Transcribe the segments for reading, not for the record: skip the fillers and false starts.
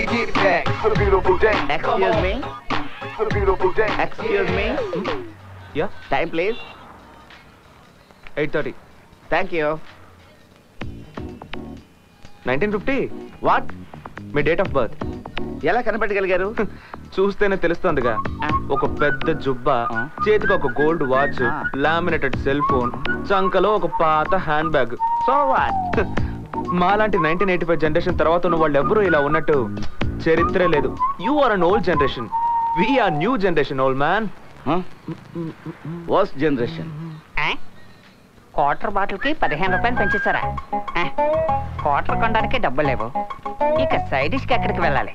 get back. It's a beautiful day. Excuse me. It's a beautiful day. Excuse me. Yeah. Time please. 8:30. Thank you. 1950. What? మీ date of birth ఎలా కనిపెట్టగలిగారు? చూస్తేనే తెలుస్తుందిగా. ఒక పెద్ద జుబ్బా, చేతికి ఒక gold watch, laminated cell phone, చంకలో ఒక పాత హ్యాండ్ బ్యాగ్. So what? మాలాంటి 1985 జనరేషన్ తర్వాత ఉన్న వాళ్ళు ఎవరు ఇలా ఉన్నట్టు చరిత్రే లేదు. You are an old generation, we are new generation old man. Worst generation. Quarter బాటిల్కి 15 రూపాయలు పెంచేశారా? క్వార్టర్ కొనడానికి డబ్బులు లేవు, ఇక సైడ్ డిష్కి ఎక్కడికి వెళ్ళాలి?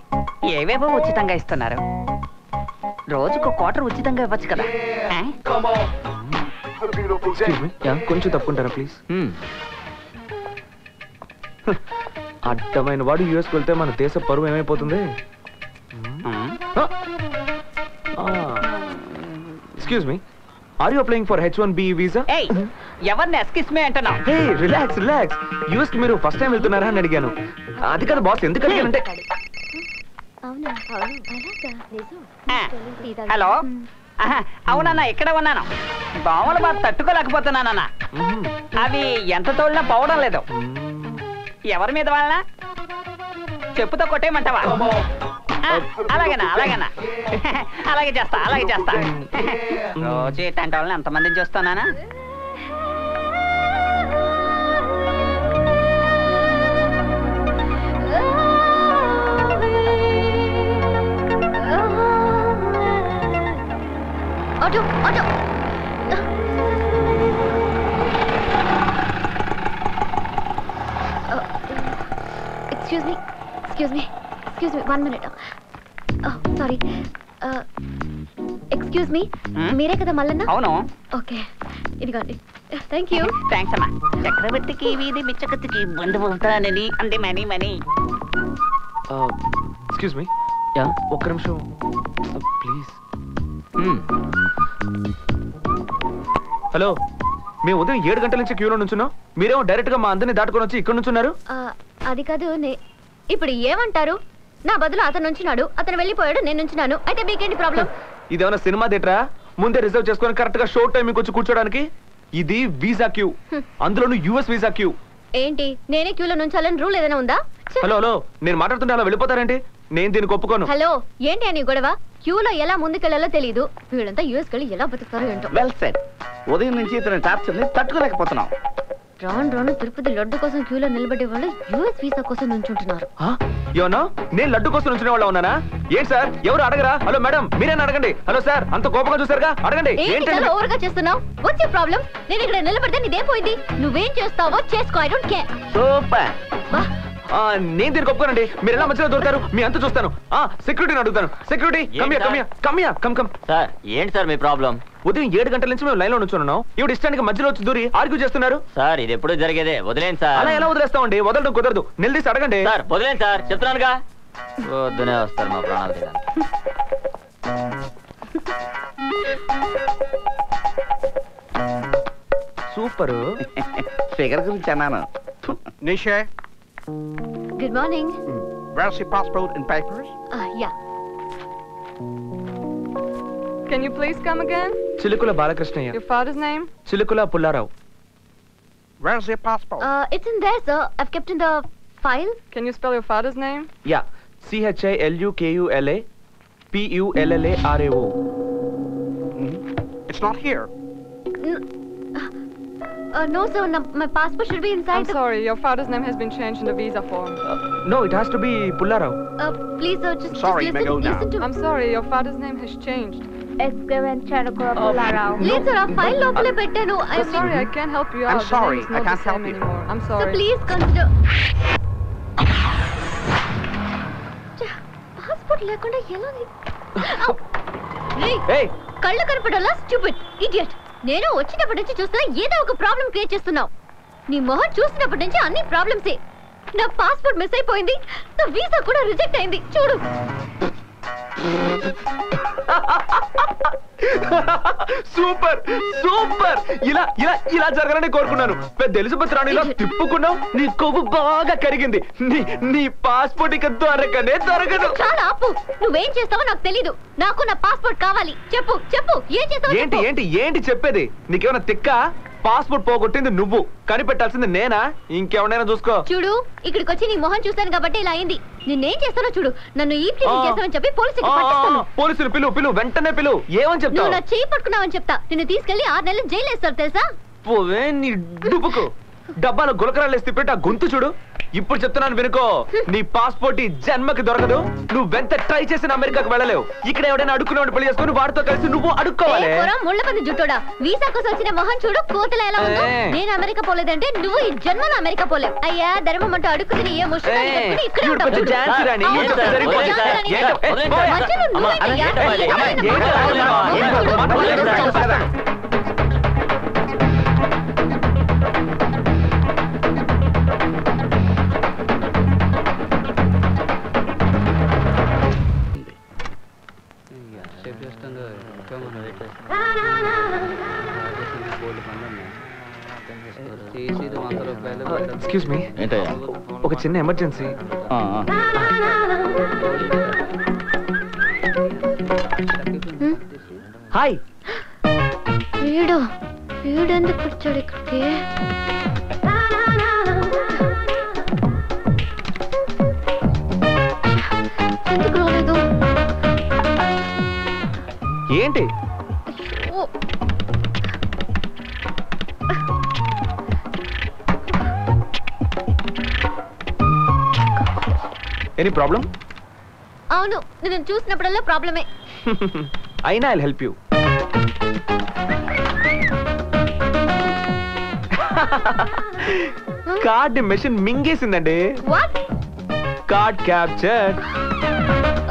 ఏవేవో ఉచితంగా ఇస్తున్నారు. రోజుకు క్వార్టర్ ఉచితంగా ఇవ్వచ్చు కదా. కొంచెం తప్పుకుంటారా ప్లీజ్? అడ్డమైన వాడు యుఎస్కి వెళ్తే మన దేశ పరువు ఏమైపోతుంది? Excuse me, are you applying for H1B visa? ఎవరిని ఎస్కిస్ మీ అంటున్నావు? హే రిలాక్స్ రిలాక్స్. యూఎస్ కి మీరు ఫస్ట్ టైం వెళ్తున్నారా అని అడిగాను. అది కాదు బాస్, ఎందుకు అడిగానంటే హలో, అవునన్నా ఇక్కడ ఉన్నాను. దోమలు బాగా తట్టుకోలేకపోతున్నానన్నా. అవి ఎంత తోలినా పోవడం లేదు. ఎవరి మీద వాళ్ళ చెప్పుతో కొట్టేయమంటావా? అలాగేనా అలాగేనా అలాగే చేస్తా అలాగే చేస్తా. రోజు ఇట్లాంటి వాళ్ళని ఎంతమందిని చూస్తున్నానా? Auto auto. Excuse me excuse me excuse me 1 minute. Sorry. Excuse me, మీరే కదా మల్లన్న? అవును. ఓకే, ఇదిగోండి. Thank you. థ్యాంక్స్ అమ్మా. చక్రవర్తికి వీధి బిచ్చకత్తికి బంధువు అవుతానని అంటే మనీ మనీ. ఎక్స్క్యూజ్ మీ, ఒక్క నిమిషం ప్లీజ్. హలో, మేము ఉదయం 7 గంటల నుంచి క్యూలో నుంచున్నాం. మీరేమో డైరెక్ట్ గా మా అందరిని దాటుకొని వచ్చి ఇక్కడ నుంచున్నారు. అది కాదు, ఇప్పుడు ఏమంటారు? నా బదులు అతను నుంచున్నాడు, అతను వెళ్ళిపోయాడు, నేను నుంచున్నాను. అయితే మీకేంటి ప్రాబ్లం? ఇదేమన్నా సినిమా థియేటరా? ముందే రిజర్వ్ చేసుకొని కరెక్ట్ గా షో టైం వచ్చి కూర్చోడానికి? ఇది వీసా క్యూ, అందులోనూ యుఎస్ వీసా క్యూ. ఏంటి, నేనే క్యూలో నుంచాలని రూల్ ఏదైనా ఉందా? హలో హలో, నేను మాట్లాడుతుంటే అలా వెళ్ళిపోతారేంటి? నేను దీనికి ఒప్పుకోను. హలో, ఏంటి అని గొడవ? క్యూలో ఎలా ముందుకెళ్లాలో తెలియదు. వీళ్ళంతా యూఎస్ కెళ్ళి ఎలా బతుకుతారో ఏంటో. Well said. ఉదయం నుంచి ఇతని టార్చర్ ని తట్టుకోలేకపోతున్నాం. రాను రాను తిరుపతి లడ్డు కోసం క్యూలో నిలబడే వాళ్ళు యూఎస్ వీసా కోసం నుంచుంటున్నారు. యోనో, నేను లడ్డు కోసం నుంచునే వాళ్ళ ఉన్నానా? ఏంటి సార్, ఎవరు అడగరా? హలో మేడం, మీరేనా అడగండి. హలో సార్, అంత కోపంగా చూసారుగా, అడగండి. ఏంటి ఓవర్గా చేస్తున్నావు? What's your problem? నేను ఇక్కడ నిలబడితే నీదేం పోయింది? నువ్వేం చేస్తావో చేసుకో, ఐ డోంట్ కేర్. సూపర్. నేను దీనికి ఒప్పుకోనండి. మీరు ఎలా మధ్యలో దొరుకుతారు? మీ అంత చూస్తాను. సెక్యూరిటీని అడుగుతాను. Security, come. సార్, ఏంటి సార్ మీ ప్రాబ్లం? ఉదయం 7 గంటల నుంచి మేము లైన్ లో నుంచున్నాం. ఇప్పుడు ఇష్టానికి మధ్యలో వచ్చి దూరి ఆర్గ్యూ చేస్తున్నారు. సార్, ఇది ఎప్పుడు జరిగేదే, వదిలేండి సార్. అలా ఎలా వదిలేస్తామండి? వదలడం కుదరదు. నిలదీసి అడగండి. సార్ వదిలేండి సార్, చెప్తున్నానుగా. వద్దునే వస్తారు మా ప్రాణాలు తీయడానికి. సూపర్. ఫిగర్ గురించి అన్నాను. Nisha, good morning. where's your passport and papers? Yeah. Can you please come again? Chilukula Balakrishnayya. Your father's name? Chilukula Pullarao. Where's your passport? It's in there, sir. I've kept in the file. Can you spell your father's name? Yeah, CHILUKULA PULLARAO. It's not here. No, sir. My passport should be inside. I'm sorry, your father's name has been changed in the visa form. No, it has to be Pullarao. Please, sir, just Sorry, listen, may go now. listen to me. I'm sorry, your father's name has changed. Please, sir, ఆ file లోపలే పెట్టాను. I'm sorry, I can't help you out. I'm sorry, The name is not I can't the same help you. anymore. I'm So sorry. please consider. Passport లేకుండా ఎలా? Hey, కళ్ళు కనపడాలా? Stupid idiot. నేను వచ్చినప్పటి నుంచి చూస్తున్నా ఏదో ఒక ప్రాబ్లం క్రియేట్ చేస్తున్నావు. నీ మొహం చూసినప్పటి నుంచి అన్ని ప్రాబ్లమ్సే. నా పాస్పోర్ట్ మిస్ అయిపోయింది, నా వీసా కూడా రిజెక్ట్ అయింది. చూడు. Super super. ఇలా ఇలా ఇలా జరగాలని కోరుకున్నాను. పెద్ద ఎలిజబెత్ రాణిలా తిప్పుకున్నావు. నీ కొవ్వు బాగా కరిగింది. నీ పాస్పోర్ట్ ఇక దొరకనే దొరకదు. చాలా ఆపు. నువ్వేం చేస్తావో నాకు తెలీదు. నాకు నా పాస్పోర్ట్ కావాలి. చెప్పు చెప్పు ఏం చేస్తావు? ఏంటి ఏంటి ఏంటి చెప్పేది? నీకేమైనా తిక్క? పాస్పోర్ట్ పోగొట్టింది నువ్వు, కనిపెట్టాల్సింది నేనా? ఇంకెవరైనా చూసుకో. చూడు, ఇక్కడికి వచ్చి నీ మొహం చూస్తాను కాబట్టి ఇలా అయింది. నిన్నేం చేస్తానో చూడు. నన్ను ఈ ప్లేస్ చేస్తావని చెప్పి పోలీసులు పిలువు వెంటనే పిలువు. ఏమని చెప్తావు? నువ్వు నా చేయి పట్టుకున్నావని చెప్తా. నిన్ను తీసుకెళ్లి 6 నెలలు జైలు వేస్తారు తెలుసా? పోవే నీ డుబ్బుకు. డబ్బాలో గులకరాలు వేసి తిప్పేట గొంతు చూడు. ఇప్పుడు చెప్తున్నాను వినుకో. నీ పాస్పోర్ట్ ఈ జన్మకి దొరకదు. నువ్వెంత ట్రై చేసిన అమెరికాకు వెళ్ళలేవు. ఇక్కడ ఎవడైనా అడుక్కునేవాడు పెళ్లి చేసుకుని వాడితో కలిసి నువ్వు అడుక్కోవాలి. ముళ్ళపంది జుట్టోడా, వీసా కోసం వచ్చిన మొహం చూడు. కోతలా ఎలా ఉందో. నేను అమెరికా పోలేదంటే నువ్వు ఈ జన్మలో అమెరికా పోలేవు. అయ్యా ధర్మం అంటూ అడుక్కుని ఏ ఎక్స్క్యూజ్ మీ, ఒక చిన్న ఎమర్జెన్సీ. హాయ్. వీడెందుకు వచ్చాడు ఇక్కడికి? ఎందుకు రాలేదు? ఏంటి? Any problem? అవును, నేను చూసినప్పుడల్లా ప్రాబ్లమే. అయినా I'll help you. Card machine మింగేసిందండి. వాట్? Card capture.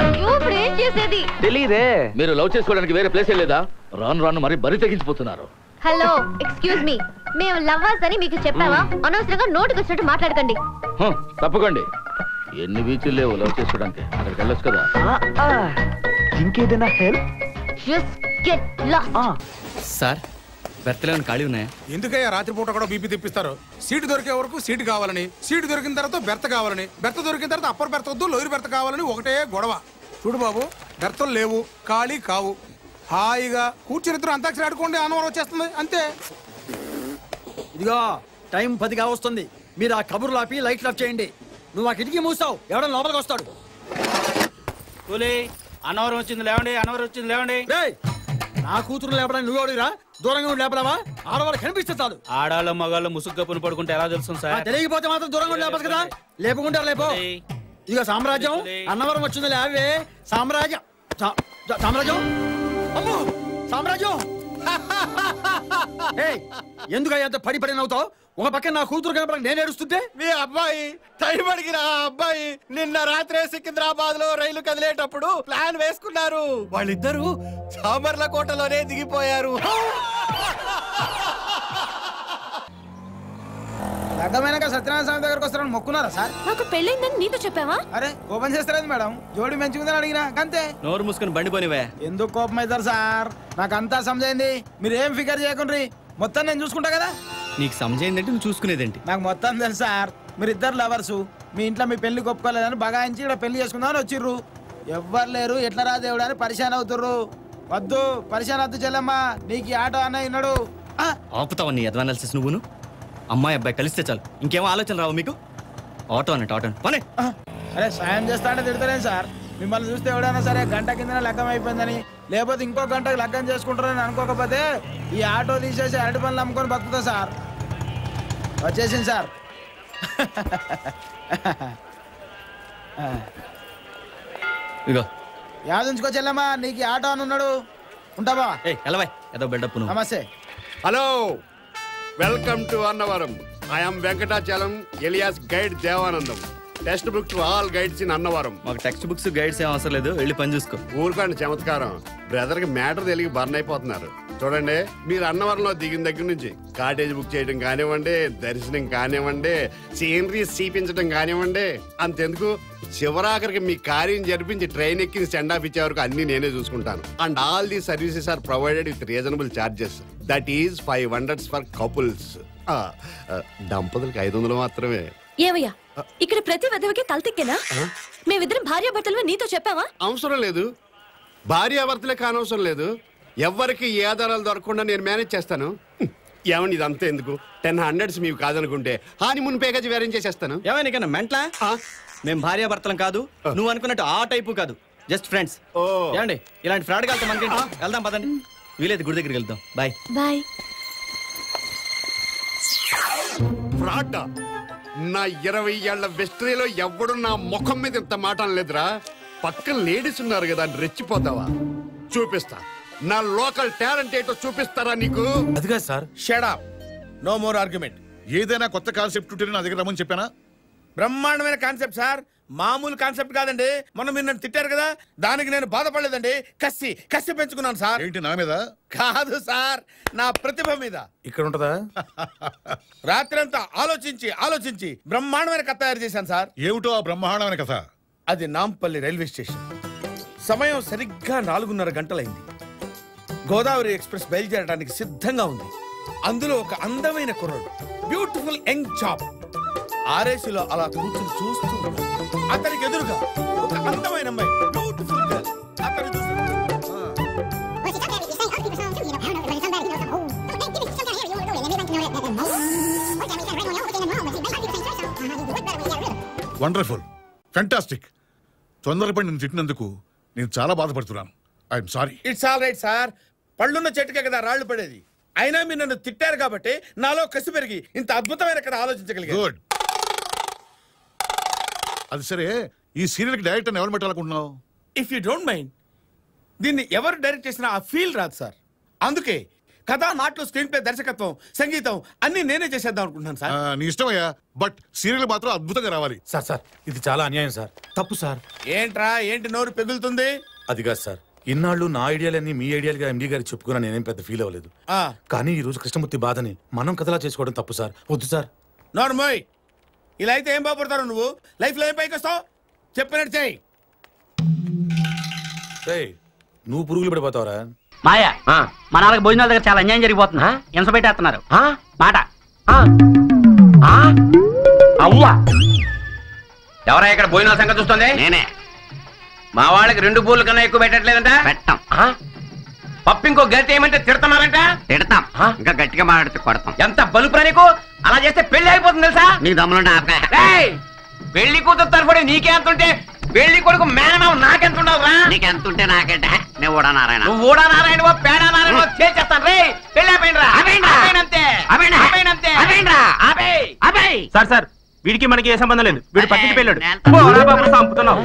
అయ్యో, ఇప్పుడు ఏం చేసేది? తెలీదే. మీరు లవ్ చేసుకోవడానికి వేరే ప్లేస్ లేదా? రాను రాను మరి బరి తెగించిపోతున్నారు. హలో, ఎక్స్క్యూజ్ మీ, మేము లవ్వర్స్ అని మీకు చెప్పావా? అనవసరంగా నోటికి వచ్చినట్టు మాట్లాడకండి. తప్పకండి. ఎన్ని బీచ్లు లేవు లవ్ చేసుకోవడానికి. అక్కడికి వెళ్ళొచ్చు కదా. ఇంకేదైనా help? Just get lost. Sir, బెర్తలేని ఖాళీ ఉన్నాయా? ఎందుకయ్యా రాత్రిపూట కూడా బీపీ తెప్పిస్తారు? సీటు దొరికే వరకు సీటు కావాలని, సీటు దొరికిన తర్వాత బెర్త కావాలని, బెర్త దొరికిన తర్వాత అప్పర్ బెర్త వద్దు లోయర్ బెర్త కావాలని ఒకటే గొడవ. చూడు బాబు, బెర్తలు లేవు, ఖాళీ కావు. హాయిగా కూర్చుని ఇద్దరు అంతాక్షరి ఆడుకోండి, ఆనవరం వచ్చేస్తుంది అంతే. ఇదిగో టైం 10 కావస్తుంది. మీరు ఆ కబుర్లు ఆపి లైట్లు ఆఫ్ చేయండి. నువ్వు ఆ కిటికీ మూస్తావు, ఎవడన్నా లోపలికి వస్తాడు. అన్నవరం వచ్చింది లేవండి, అన్నవరం వచ్చింది లేవండి. నా కూతురు లేపడానికి నువ్వు ఎవడిరా? దూరంగా ఉండి లేపడావా? ఆడవాళ్ళు కనిపిస్తే చాలు. ఆడాళ్ళ మగాళ్ళు ముసుగు కప్పును పడుకుంటే ఎలా తెలుసు సార్? తెలియకపోతే మాత్రం దూరంగా ఉండి లేపచ్చు కదా. లేపుకుంటారు లేపో. ఇదిగో సామ్రాజ్యం, అన్నవరం వచ్చింది లేవే. సామ్రాజ్యం సామ్రాజ్యం అమ్మో సామ్రాజ్యం. ఎందుకు అంత పడి పడి నవ్వుతావు? ఒక పక్కన నా కూతురు కనపడక నేను ఏడుస్తుంటే మీ అబ్బాయి టైం అడిగిన అబ్బాయి నిన్న రాత్రే సికింద్రాబాద్ లో రైలు కదిలేటప్పుడు ప్లాన్ వేసుకున్నారు. వాళ్ళిద్దరూ చామర్లకోటలోనే దిగిపోయారు. అర్థమైనాక సత్యనారాయణ స్వామి దగ్గరకు వస్తారని మొక్కున్నారా సార్? నాకు పెళ్ళైందని నీతో చెప్పావా? అరే కోపం చేస్తారేది మేడం? జోడి మంచిగుందని అడిగినా అంతే. నోరు మూసుకొని బండిపోనివే. ఎందుకు కోపం అవుతారు సార్? నాకు అంతా సమజైంది. మీరు ఏం ఫికర్ చేయకుండ్రి, మొత్తం నేను చూసుకుంటా కదా. నీకు సమజైందంటే నువ్వు చూసుకునేదేంటి? నాకు మొత్తం తెలుసు సార్. మీరు ఇద్దరు లవర్సు, మీ ఇంట్లో మీ పెళ్లి ఒప్పుకోలేదని బగాయించి ఇక్కడ పెళ్లి చేసుకుందామని వచ్చిర్రు. ఎవ్వరు లేరు, ఎట్లా రా దేవుడు అని పరిశాన్ అవుతుర్రు. వద్దు పరిశాన్ వద్దు చెల్లమ్మ, నీకు ఈ ఆటో అన్న విన్నాడు. ఆపుతావా నీ అడ్వానాలిసిస్? నువ్వును అమ్మాయి అబ్బాయి కలిస్తే చాలు, ఇంకేమో ఆలోచన రావు మీకు? ఆటో అన్నట్టు ఆటో పనే. అరే సాయం చేస్తా అంటే తిడతారేం సార్? మిమ్మల్ని చూస్తే ఎవడైనా సరే గంట కింద లగ్గం అయిపోయిందని, లేకపోతే ఇంకో గంటకు లగ్గం చేసుకుంటారని అనుకోకపోతే ఈ ఆటో తీసేసి అరటి పనులు అమ్ముకొని బతుకుతా సార్. వచ్చేసింది సార్. ఇగో యాదుంచుకో చెల్లమ్మా, నీకు ఈ ఆటో అని ఉన్నాడు. ఉంటావా? ఏదో బిల్డప్. నమస్తే. Hello, welcome to Annavaram. I'm Venkatachalam alias guide Devanandam. Text book all guides in Annavaram. మాకు టెక్స్ట్ బుక్స్ గైడ్స్ ఏం అవసరం లేదు, వెళ్ళి పని చూసుకో. ఊరుకోండి చమత్కారం. బ్రదర్ కి మ్యాటర్ తెలియ బర్న్ అయిపోతున్నారు. చూడండి, మీరు అన్నవరంలో దిగిన దగ్గర నుంచి కాటేజ్ బుక్ చేయడం కానివ్వండి, దర్శనం కానివ్వండి, సీనరీస్ చూపించడం కానివ్వండి, అంతెందుకు చివరాఖరికి మీ కార్యం జరిపించి ట్రైన్ ఎక్కి సెండ్ ఆఫ్ ఇచ్చే వరకు అన్ని నేనే చూసుకుంటాను. And all the services are provided with reasonable charges. That is 500 for couples. దంపతులకు 500 మాత్రమే. ఏమయ్యా, ఇక్కడ ప్రతి విధవకి తలతిక్కేనా? మేమిద్దరం భార్యాభర్తలు నీతో చెప్పావా? అవసరం లేదు, భార్యాభర్తలే కానవసరం లేదు. ఎవరికి ఏ ఆధారాలు దొరకకుండా నేను మేనేజ్ చేస్తాను. ఏమండి ఇదంతా ఎందుకు? 1000 మీకు కాదనుకుంటే హానిమూన్ ప్యాకేజ్ వేరేం చేసేస్తాను. ఏమైనా మెంట్లా? మేము భార్యాభర్తలం కాదు, నువ్వు అనుకున్నట్టు ఆ టైపు కాదు, జస్ట్ ఫ్రెండ్స్. ఏమండి ఇలాంటి ఫ్రాడ్ వెళ్తాం మనకి. వెళ్దాం పదండి, వీలైతే గుడి దగ్గరికి వెళ్దాం. Bye bye. ఫ్రాడ్? నా 20 ఏళ్ల వెస్ట్రీలో ఎవడు నా ముఖం మీద ఇంత మాట అనలేదురా. పక్కన లేడీస్ ఉన్నారు కదా అని రెచ్చిపోతావా? చూపిస్తా, నా లోకల్ టాలెంట్ ఏంటో చూపిస్తారా నీకు? అదిగా sir. Shut up, no more argument. ఏదైనా కొత్త కాన్సెప్ట్ ఉంటే నా దగ్గర రమ్మని చెప్పానా? బ్రహ్మాండమైన కాన్సెప్ట్ సార్, మామూలు కాన్సెప్ట్ కాదండి. మొన్న మీరు నన్ను తిట్టారు కదా, దానికి నేను బాధపడలేదండి, కసి పెంచుకున్నాను సార్. ఏంటి నా మీద? కాదు సార్, నా ప్రతిభ మీద. ఇక్కడ ఉంటదా? రాత్రంతా ఆలోచించి బ్రహ్మాండమైన కథ తయారు చేశాను సార్. ఏమిటో ఆ బ్రహ్మాండమైన కథ? అది నాంపల్లి రైల్వే స్టేషన్. సమయం సరిగ్గా 4:30 గంటలైంది. గోదావరి ఎక్స్ప్రెస్ బయలుదేరడానికి సిద్ధంగా ఉంది. అందులో ఒక అందమైన కుర్రాడు, బ్యూటిఫుల్ యంగ్ చాప్ ఆర్ఏసీలో అలా కూర్చుని చూస్తూ ఉన్నాడు. అతనికి ఎదురుగా ఒక అందమైన అమ్మాయి, బ్యూటిఫుల్ గర్ల్. అతను వండర్ఫుల్, ఫ్యాంటాస్టిక్. తొందరపడి నేను తిట్టినందుకు నేను చాలా బాధపడుతున్నాను. I'm sorry. It's all right sir. పళ్ళున్న చెట్టుకే కదా రాళ్లు పడేది. అయినా మీరు నన్ను తిట్టారు కాబట్టి నాలో కసి పెరిగి ఇంత అద్భుతమైన కథ ఆలోచించగలిగాను. గుడ్. అది సరే, ఈ సీరియల్ కి డైరెక్టర్ ఎవరు పెట్టాలనుకుంటున్నావు? ఇఫ్ యూ డోంట్ మైండ్, దీన్ని ఎవరు డైరెక్ట్ చేసినా ఆ ఫీల్ రాదు సార్. అందుకే కథ, మాటలు, స్క్రీన్ ప్లే, దర్శకత్వం, సంగీతం అన్ని నేనే చేసేద్దాం అనుకుంటున్నాను సార్. నీ ఇష్టమయ్యా, బట్ సీరియల్ మాత్రం అద్భుతంగా రావాలి. సార్ ఇది చాలా అన్యాయం సార్, తప్పు సార్. ఏంటి నోరు పెగులుతుంది? అది కాదు సార్, ఇన్నాళ్ళు నా ఐడియాలన్నీ మీ ఐడియాలుగా ఎండి గారికి చెప్పుకున్నా నేనేం పెద్ద ఫీల్ అవ్వలేదు. కానీ ఈ రోజు కృష్ణమూర్తి బాధని మనం కథలా చేసుకోవడం తప్పు సార్. వద్దు సార్. నోర్మోయ్, ఇలా అయితే ఏం బాగుపడతారు నువ్వు? లైఫ్ లో ఏం పైకి వస్తావు? చెప్పినట్టు చెయ్యి. నువ్వు పురుగులు పడిపోతావరా? మాయా, మా నాలుగు భోజనాల దగ్గర చాలా అన్యాయం జరిగిపోతున్నా. ఎంస పెట్టేస్తున్నారు మాట. అవ్వా, ఎవరా ఇక్కడ భోజనాల సంగతి చూస్తుంది? నేనే. మా వాళ్ళకి 2 పూలు కన్నా ఎక్కువ పెట్టట్లేదంట. పెట్టాం. పప్పు ఇంకో గతి ఏమంటే తిడతారంట. తిడతాం, ఇంకా గట్టిగా మాట్లాడితే కొడతాం. ఎంత బలుపురా నీకు? అలా చేస్తే పెళ్లి అయిపోతుంది తెలుసా? నీకు దమ్ములుంటే పెళ్లి కూతురు తరఫున నీకే ఎంత ఉంటే పెళ్లి కొడుకు మేనమావ నాకెంత ఉండవురా? నీకెంత ఉంటే నాకంటే నేను ఊడా నారాయణ. నువ్వు ఊడా నారాయణ పేడా నారాయణ చేసేస్తాను రే. పెళ్లి సార్ వీడికి మనకి ఏ సంబంధం లేదు. వీడు పక్కింటి పెళ్ళాడు. చంపుతున్నావు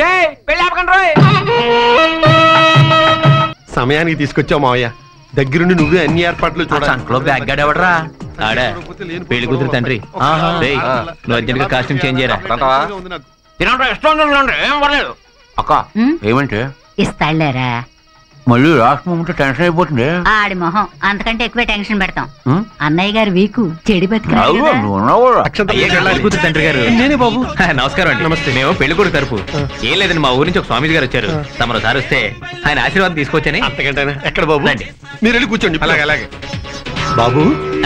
రే. పెళ్లి ఆపకండి రోయ్. సమయానికి తీసుకొచ్చావు మావయ్య. దగ్గరుండి నువ్వే అన్ని ఏర్పాట్లు చూడరా. ఆడా పెళ్లి కూతురు తండ్రి. నువ్వు అర్జెంట్ గా కాస్ట్యూమ్ చేంజ్ చేయరా. ఏం పర్లేదు అక్క. ఏమంటే ఇస్తాడులేరా. మళ్ళీ లాస్ట్ మూమెంట్ టెన్షన్ అయిపోతుంది. ఆడి మొహం అంతకంటే ఎక్కువ టెన్షన్ పెడతాం. అన్నయ్య గారు వీకు చెడి బతికి కూతురు తండ్రి గారు. నేనే బాబు. నమస్కారం అండి. నమస్తే. మేము పెళ్లి కొడుకు తరపు. ఏం లేదండి, మా ఊరి నుంచి ఒక స్వామీజీ గారు వచ్చారు. తమరు సార్ వస్తే ఆయన ఆశీర్వాదం తీసుకొచ్చని. అంతకంటే ఎక్కడ బాబు? మీరు వెళ్ళి కూర్చోండి. అలాగే బాబు.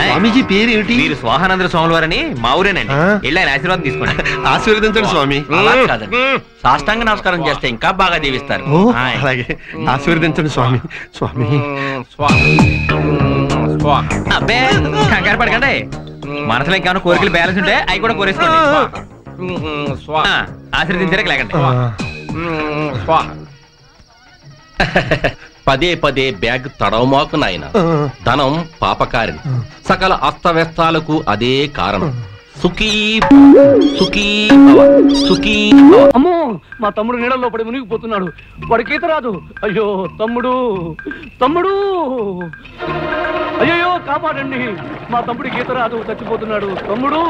స్వామీజీ పేరు ఏమిటి? మీరు స్వాహానంద స్వాముల వారని మా ఊరేనండి. వెళ్ళి ఆయన ఆశీర్వాదం తీసుకోండి. ఆశీర్వదించండి స్వామి. సాష్టాంగ నమస్కారం చేస్తే ఇంకా బాగా దీవిస్తారు. అలాగే ఆశీర్వదించండి స్వామి. స్వామి అబ్బే కంగారు పడకండి. మనసులో ఇంకేమైనా కోరికలు బ్యాలెన్స్ ఉంటే అవి కూడా కోరేసుకోండి. ఆశీర్వదించడానికి లేకండి. పదే పదే బ్యాగ్ తడవమాకు నాయన. ధనం పాపకారిని. సకల అస్తవ్యస్తాలకు అదే కారణం. సుఖీ సుఖీ సుఖీ. అమ్మో, మా తమ్ముడు నీళ్ళలో పడి మునిగిపోతున్నాడు. వాడికి ఈత రాదు. అయ్యో తమ్ముడు, తమ్ముడు, అయ్యో కాపాడండి. మా తమ్ముడికి ఈత రాదు, చచ్చిపోతున్నాడు. తమ్ముడు.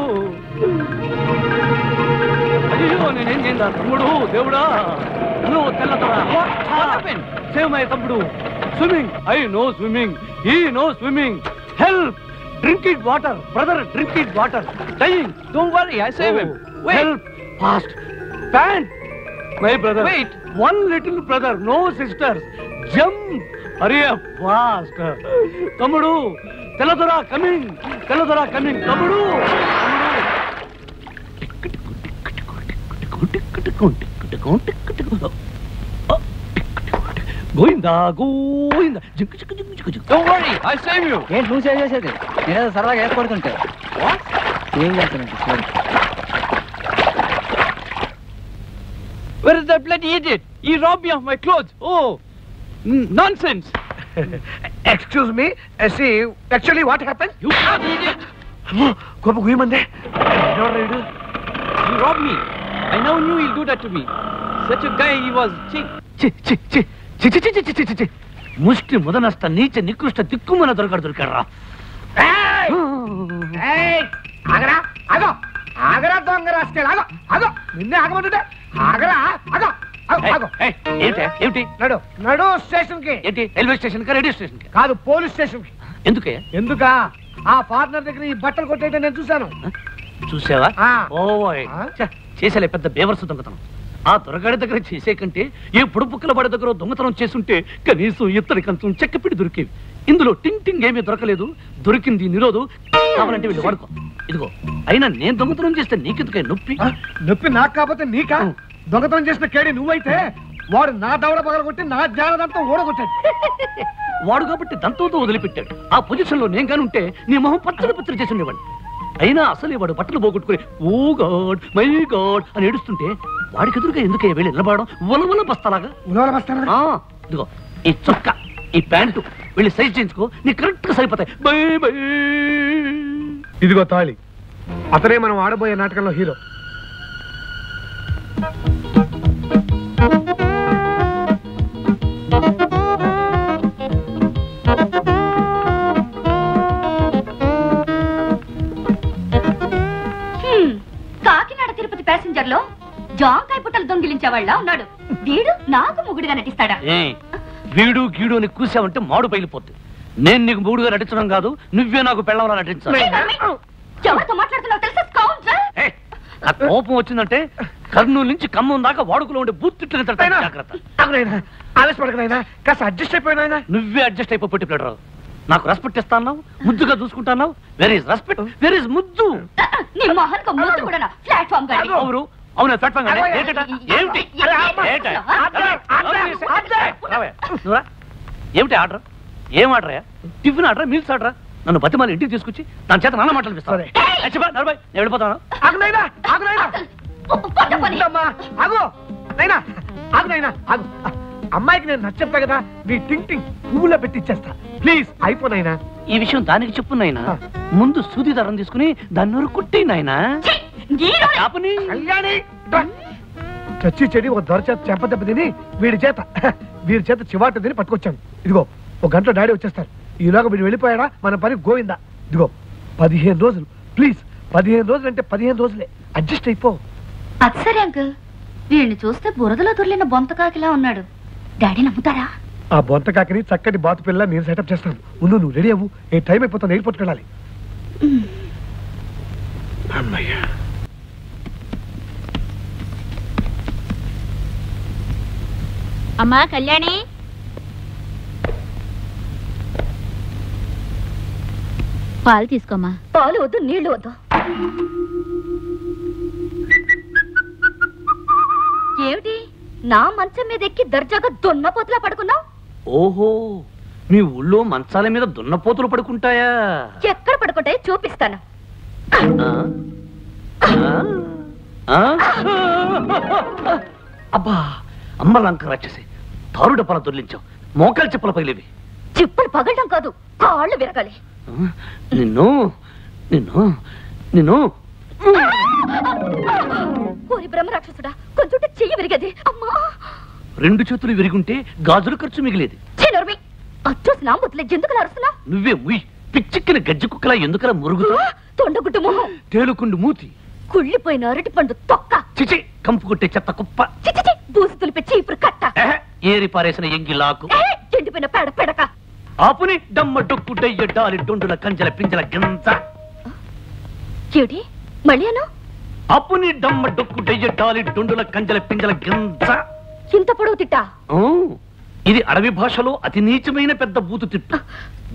అయ్యో నేనేం చేయండి తమ్ముడు దేవుడా నువ్వు తెల్లతోడా సేవ్ మై తమ్ముడు స్విమ్మింగ్ ఐ నో స్విమ్మింగ్ ఈ no swimming help drinking water brother drinking water dying don't worry I save him help fast pant my brother wait one little brother no sisters jump hurry up fast తమ్ముడు తెల్లదొరా coming తమ్ముడు గోయిందా గోయిందా జింకు జింకు జింకు జింకు జింకు don't worry I save you ఏంటి నువ్వు సేవ్ చేసేది నేనేదో సరదాగా ఏర్పడుతుంటే ఏం చేస్తానంటే Where is that bloody idiot? He robbed me of my clothes. Oh, nonsense. Excuse me. See, actually what happened? You bloody idiot. Kopa guyimande. He robbed me. I now knew he'll do that to me. Such a guy he was. ముష్టి ముదనస్త నీచ నికృష్ట దిక్కుమన దొరకరా ఆగరా ఆగో ఆగరా దొంగ rascal ఆగో ఆగో నిన్నే ఆగమంటుంటే ఆగరా ఆగో ఆగో ఏమిటి నడు స్టేషన్ కి ఏంటి రైల్వే స్టేషన్ కా రేడియో స్టేషన్ కి కాదు పోలీస్ స్టేషన్ కి ఎందుకయ్యా ఎందుకా ఆ ఫారినర్ దగ్గర ఈ బట్టలు కొట్టేట నేను చూశాను చూసావా ఓయ్ చేసేలే పెద్ద బేవర్సు దొంగతనం ఆ దొరగాడి దగ్గర చేసే కంటే ఏ పుడుపుక్కల వాడి దగ్గర దొంగతనం చేస్తుంటే కనీసం ఇత్తడి కంచం చెక్కపిడి దొరికేవి ఇందులో టింగ్ టింగ్ ఏమీ దొరకలేదు దొరికింది నిరోధు కావాలంటే వీళ్ళు వాడుకో ఇదిగో అయినా నేను దొంగతనం చేస్తే నీకెందుకే నొప్పి నొప్పి నాకు కాకపోతే నీకా దొంగతనం చేసిన కేడి నువ్వైతే వాడు నా దవడ పగలగొట్టి నా జ్ఞానదంతం ఓడగొట్టాడు వాడు కాబట్టి దంతంతో వదిలిపెట్టాడు ఆ పొజిషన్ లో నేను కానుంటే నీ మొహం పచ్చడి చేసి ఉండేవాడిని అయినా అసలే వాడు బట్టలు పోగొట్టుకుని ఓ గాడ్ మై గాడ్ అని ఏడుస్తుంటే వాడికి ఎదురుగా ఎందుకే వెళ్ళి నిలబడడం ఉలవల బస్తాలాగా ఇదిగో ఈ చొక్కా ఈ ప్యాంటు వెళ్ళి సైజ్ చేయించుకో నీ కరెక్ట్ గా సరిపోతాయి బై బై ఇదిగో తాళి అతనే మనం ఆడబోయే నాటకంలో హీరో కాకినాడ తిరుపతి ప్యాసింజర్ లో జాంకాయ పుట్టలు దొంగిలించేవాళ్ళ ఉన్నాడు వీడు నాకు ముగుడుగా నటిస్తాడా వీడు గీడు అని కూసావంటే మాడు పగిలిపోద్ది నేను నీకు మూడుగా నటించడం కాదు నువ్వే నాకు పెళ్ళవలా నటించాలి ఎవరితో మాట్లాడుతున్నావు తెలుసా స్కౌండ్రల్ ఆ కోపం వచ్చిందంటే కర్నూలు నుంచి ఖమ్మం దాకా వాడుకలో ఉండే బూత్తిట్లు జాగ్రత్త ఆవేశపడకనైనా కాస్త అడ్జస్ట్ అయిపోయినా నువ్వే అడ్జస్ట్ అయిపో పెట్టి ప్లేడరు నాకు రెస్పెక్ట్ ఇస్తాను ముద్దుగా చూసుకుంటాను where is respect where is ముద్దు నీ మొహన్కు ముద్దు కూడా ప్లాట్ఫామ్ గాడి అవును అవునా ప్లాట్ఫామ్ గాడి ఏమిటి ఏమిటి ఆర్డర్ ఏం order tiffin order meals order నన్ను బతిమాలి ఇంటికి తీసుకొచ్చి దాని చేత నాన్న మాట్లాడిస్తాను నేను వెళ్ళిపోతాను అమ్మాయికి నేను నచ్చప్తా కదా నీ టింగ్ టింగ్ పువ్వులో పెట్టి ఇచ్చేస్తా ప్లీజ్ అయిపో నాయనా ఈ విషయం దానికి చెప్పు నాయనా ముందు సూది దారం తీసుకుని దాన్ని నూరు కుట్టి నాయనా కళ్యాణి చచ్చి చెడి ఒక దొర చేత చెంపదెబ్బ తిని వీడి చేత చివాట తిని పట్టుకొచ్చాను ఇదిగో ఒక గంటలో డాడీ వచ్చేస్తారు ఈలోగా వీడు వెళ్ళిపోయాడా మన పని గోవిందా ఇదిగో 15 రోజులు ప్లీజ్ 15 రోజులు అంటే 15 రోజులే అడ్జస్ట్ అయిపో అది సరే అంకుల్ వీడిని చూస్తే బురదలో దొర్లిన బొంతకాకిలా ఉన్నాడు డాడీ నమ్ముతారా ఆ బొంతకాకిని చక్కటి బాతు పిల్ల నేను సెటప్ చేస్తాను ముందు నువ్వు రెడీ అవ్వు ఏ టైం అయిపోతాను ఎయిర్పోర్ట్కి వెళ్ళాలి అమ్మా కళ్యాణి పాలు తీసుకోమ్మా పాలు వద్దు నీళ్లు వద్దు ఏమిటి నా మంచం మీద ఎక్కి దర్జాగా దున్నపోతులా పడుకున్నావు ఓహో మీ ఊళ్ళో మంచాల మీద దున్నపోతులు పడుకుంటాయా ఎక్కడ పడుకుంటాయో చూపిస్తాను అబ్బా అమ్మ లంక రాక్షసి తారు డబ్బాల దొర్లించావు మోకాలు చెప్పుల పగిలేవి చెప్పులు పగలడం కాదు కాళ్ళు విరగాలి నిన్ను నిన్ను నిన్ను ఓరి బ్రహ్మ రాక్షసుడా కొంచెం చెయ్యి విరిగేది అమ్మా 2 చేతులు విరిగుంటే గాజుల ఖర్చు మిగిలేది అచ్చోసి నా ముద్దులే ఎందుకు అరుస్తున్నా నువ్వే ముయ్ పిచ్చిక్కిన గజ్జి కుక్కలా ఎందుకలా మురుగుతా తొండగుడ్డు మొహం తేలుకుండు మూతి కుళ్ళిపోయిన అరటి పండు తొక్క. చిచి కంపు కొట్టే చెత్త కుప్ప. చిచి బూసు తులిపే చీపురు కట్ట. ఏరి పారేసిన ఎంగిలాకు. ఎండిపోయిన పేడ పెడక. ఆపుని డమ్మ డొక్కు డయ్య డాలి డొండుల కంజల పింజల గింజ. ఏడి మళ్ళీ అను. అప్పుని డమ్మ డొక్కు డయ్య డాలి డొండుల కంజల పింజల గింజ. ఇంత పొడవు తిట్టా? ఇది అడవి భాషలో అతి నీచమైన పెద్ద బూతు తిట్టు.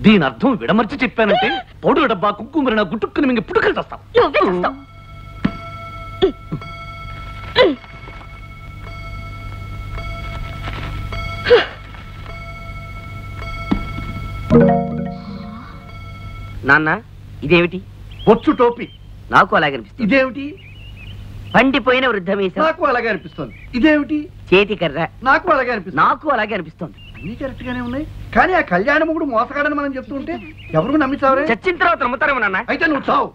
దీని అర్థం విడమర్చి చెప్పానంటే పౌడు డబ్బా కుక్కుమరిన గుట్టుక్కుని మింగి పుట్టుకలు తెస్తాం. నువ్వే చేస్తావు. నాన్న ఇదేమిటి? బొచ్చు టోపీ. నాకు అలాగే అనిపిస్తుంది. ఇదేమిటి? పండిపోయిన వృద్ధమీసం. నాకు అలాగే అనిపిస్తుంది. ఇదేమిటి? చేతి కర్ర. నాకు అలాగే అనిపిస్తుంది. నాకు అలాగే అనిపిస్తుంది. అన్ని కరెక్ట్ గానే ఉన్నాయి, కానీ ఆ కళ్యాణ మొగుడు మోసగాడని మనం చెప్తుంటే ఎవరు నమ్మిస్తావరే? చచ్చిన తర్వాత నమ్ముతారేమో నాన్న. అయితే నువ్వు చావు.